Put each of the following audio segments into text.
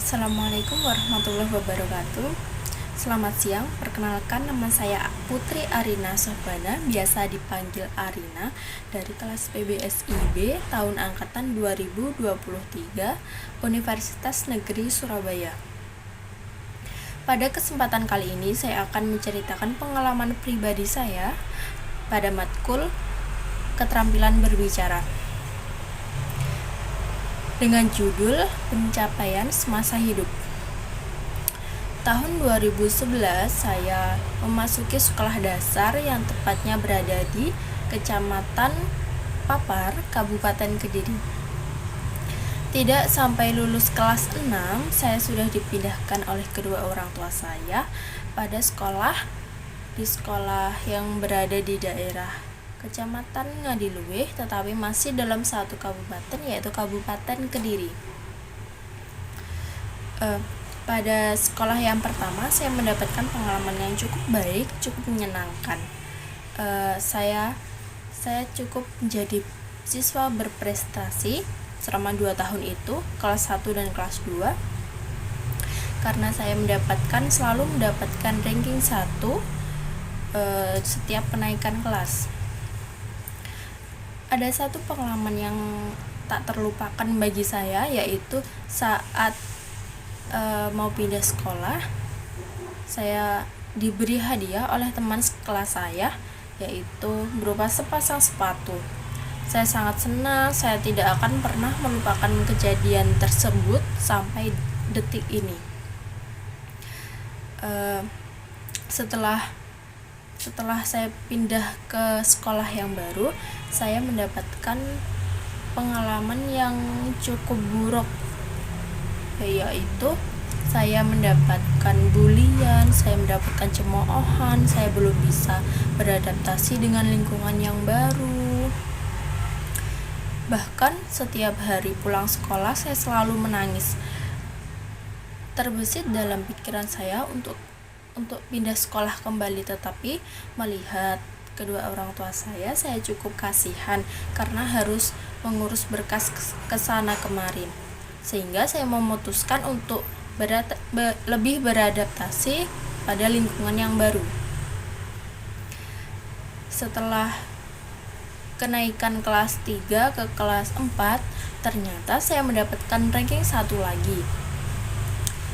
Assalamualaikum warahmatullahi wabarakatuh. Selamat siang, perkenalkan nama saya Putri Arina Sohbana, biasa dipanggil Arina, dari kelas PBSIB tahun angkatan 2023 Universitas Negeri Surabaya. Pada kesempatan kali ini saya akan menceritakan pengalaman pribadi saya pada matkul keterampilan berbicara dengan judul Pencapaian Semasa Hidup. Tahun 2011 saya memasuki sekolah dasar yang tepatnya berada di Kecamatan Papar, Kabupaten Kediri. Tidak sampai lulus kelas 6, saya sudah dipindahkan oleh kedua orang tua saya pada sekolah yang berada di daerah Kecamatan Ngadiluih, tetapi masih dalam satu kabupaten, yaitu Kabupaten Kediri. Pada sekolah yang pertama saya mendapatkan pengalaman yang cukup baik, cukup menyenangkan. Saya cukup menjadi siswa berprestasi selama 2 tahun itu, kelas 1 dan kelas 2, karena saya selalu mendapatkan ranking 1 setiap kenaikan kelas. Ada satu pengalaman yang tak terlupakan bagi saya, yaitu saat mau pindah sekolah, saya diberi hadiah oleh teman sekelas saya, yaitu berupa sepasang sepatu. Saya sangat senang, saya tidak akan pernah melupakan kejadian tersebut sampai detik ini. Setelah saya pindah ke sekolah yang baru, saya mendapatkan pengalaman yang cukup buruk, yaitu saya mendapatkan bulian, saya mendapatkan cemoohan, saya belum bisa beradaptasi dengan lingkungan yang baru. Bahkan setiap hari pulang sekolah saya selalu menangis. Terbesit dalam pikiran saya untuk pindah sekolah kembali, tetapi melihat kedua orang tua saya cukup kasihan karena harus mengurus berkas kesana kemarin, sehingga saya memutuskan untuk lebih beradaptasi pada lingkungan yang baru. Setelah kenaikan kelas 3 ke kelas 4, ternyata saya mendapatkan ranking 1 lagi.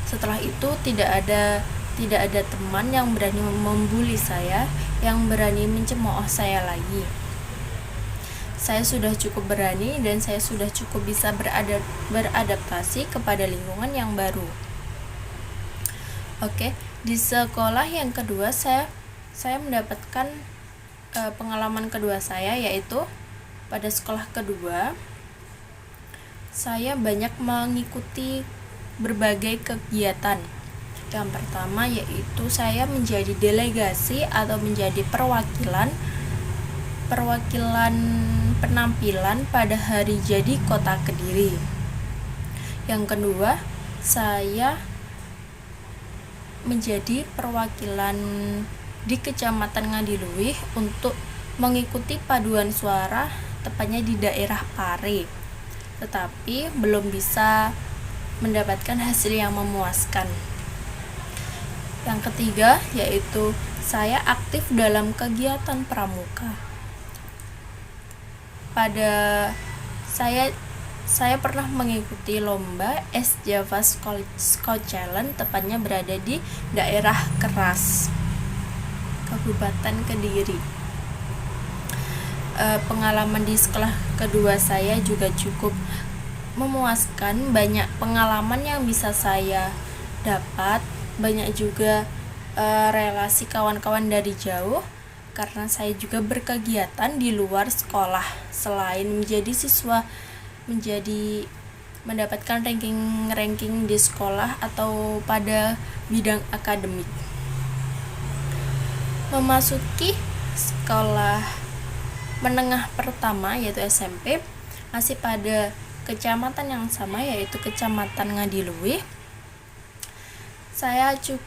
Setelah itu tidak ada teman yang berani membuli saya, yang berani mencemooh saya lagi. Saya sudah cukup berani dan saya sudah cukup bisa beradaptasi kepada lingkungan yang baru. Di sekolah yang kedua saya mendapatkan pengalaman kedua saya, yaitu pada sekolah kedua saya banyak mengikuti berbagai kegiatan. Yang pertama yaitu saya menjadi delegasi atau menjadi perwakilan penampilan pada hari jadi Kota Kediri. Yang kedua, saya menjadi perwakilan di Kecamatan Ngadiluih untuk mengikuti paduan suara, tepatnya di daerah Pare, tetapi belum bisa mendapatkan hasil yang memuaskan. Yang ketiga yaitu saya aktif dalam kegiatan pramuka. Saya pernah mengikuti lomba Es Java Scout Challenge, tepatnya berada di daerah Keras, Kabupaten Kediri. Pengalaman di sekolah kedua saya juga cukup memuaskan, banyak pengalaman yang bisa saya dapat, banyak juga relasi kawan-kawan dari jauh, karena saya juga berkegiatan di luar sekolah selain menjadi siswa, mendapatkan ranking di sekolah atau pada bidang akademik. Memasuki sekolah menengah pertama yaitu SMP, masih pada kecamatan yang sama, yaitu Kecamatan Ngadiluih. Saya 3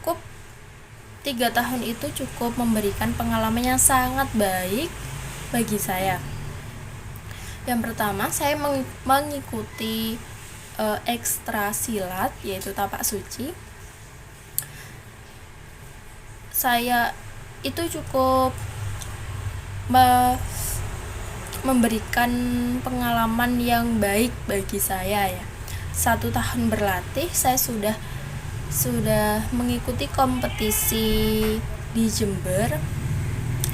tahun itu cukup memberikan pengalaman yang sangat baik bagi saya. Yang pertama, saya mengikuti ekstra silat, yaitu tapak suci. Saya itu cukup memberikan pengalaman yang baik bagi saya ya. 1 tahun berlatih saya sudah mengikuti kompetisi di Jember,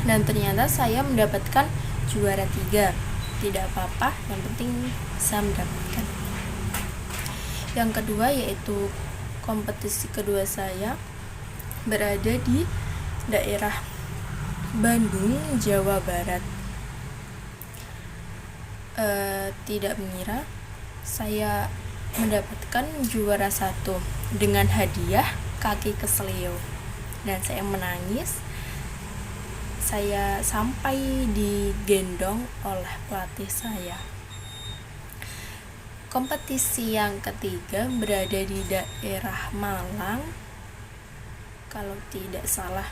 dan ternyata saya mendapatkan juara 3. Tidak apa-apa, yang penting saya mendapatkan. Yang kedua yaitu kompetisi kedua saya berada di daerah Bandung, Jawa Barat. Tidak mengira saya mendapatkan juara 1 dengan hadiah kaki keselio, dan saya menangis. Saya sampai digendong oleh pelatih saya. Kompetisi yang ketiga berada di daerah Malang, kalau tidak salah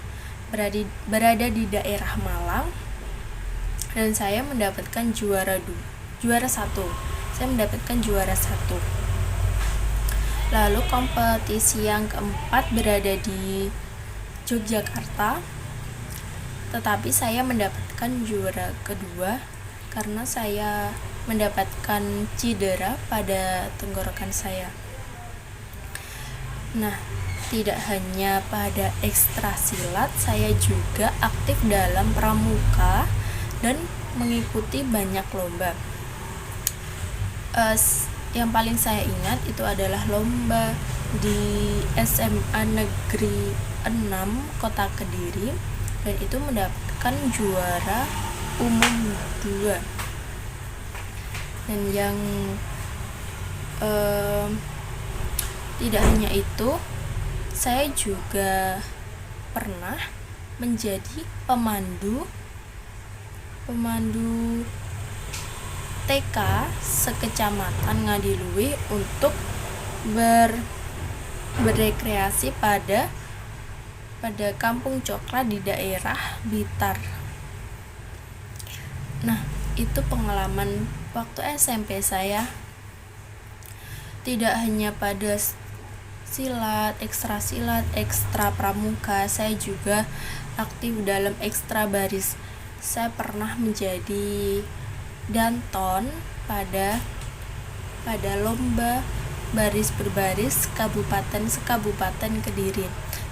berada di daerah Malang, dan saya mendapatkan juara 1. Saya mendapatkan juara 1. Lalu kompetisi yang keempat berada di Yogyakarta, tetapi saya mendapatkan juara kedua karena saya mendapatkan cedera pada tenggorokan saya. Nah, tidak hanya pada ekstra silat, saya juga aktif dalam pramuka dan mengikuti banyak lomba. Yang paling saya ingat itu adalah lomba di SMA Negeri 6 Kota Kediri, dan itu mendapatkan juara umum 2. Dan yang tidak hanya itu, saya juga pernah menjadi pemandu TK sekecamatan Ngadiluih untuk berrekreasi pada kampung coklat di daerah Blitar. Nah, itu pengalaman waktu SMP saya. Tidak hanya pada silat, ekstra pramuka, saya juga aktif dalam ekstra baris. Saya pernah menjadi danton pada lomba baris berbaris Kabupaten Kediri,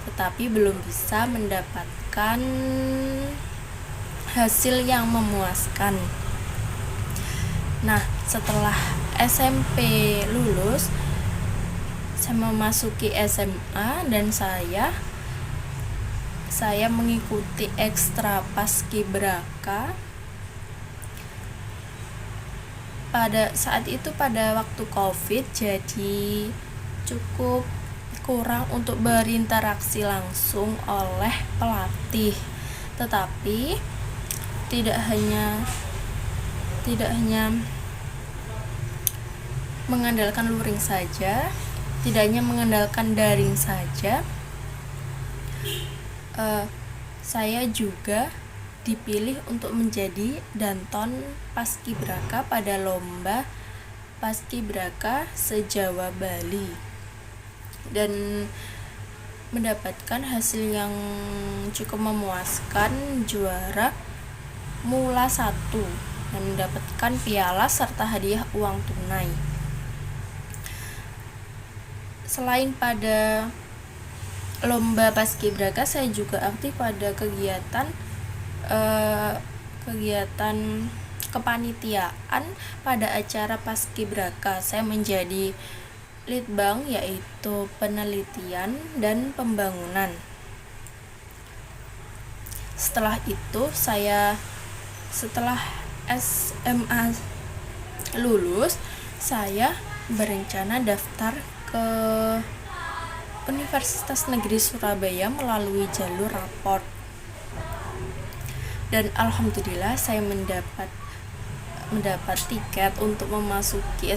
tetapi belum bisa mendapatkan hasil yang memuaskan. Nah, setelah SMP lulus, saya memasuki SMA dan saya mengikuti ekstra paskibraka. Pada saat itu pada waktu COVID, jadi cukup kurang untuk berinteraksi langsung oleh pelatih. Tetapi tidak hanya mengandalkan luring saja, tidak hanya mengandalkan daring saja, saya juga dipilih untuk menjadi danton paskibraka pada lomba paskibraka se-Jawa Bali, dan mendapatkan hasil yang cukup memuaskan, juara Mula 1, dan mendapatkan piala serta hadiah uang tunai. Selain pada lomba paskibraka, saya juga aktif pada kegiatan kepanitiaan pada acara paskibraka. Saya menjadi litbang, yaitu penelitian dan pembangunan. Setelah itu setelah SMA lulus, saya berencana daftar ke Universitas Negeri Surabaya melalui jalur raport. Dan alhamdulillah saya mendapat tiket untuk memasuki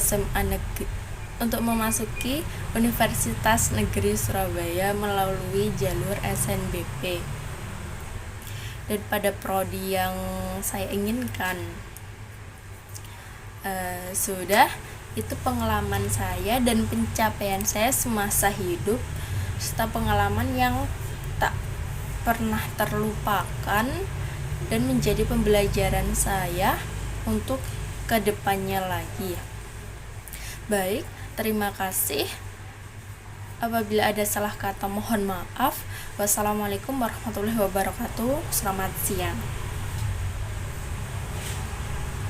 Universitas Negeri Surabaya melalui jalur SNBP. Dan pada prodi yang saya inginkan sudah itu pengalaman saya dan pencapaian saya semasa hidup, serta pengalaman yang tak pernah terlupakan dan menjadi pembelajaran saya untuk kedepannya lagi. Baik, terima kasih. Apabila ada salah kata mohon maaf. Wassalamualaikum warahmatullahi wabarakatuh. Selamat siang.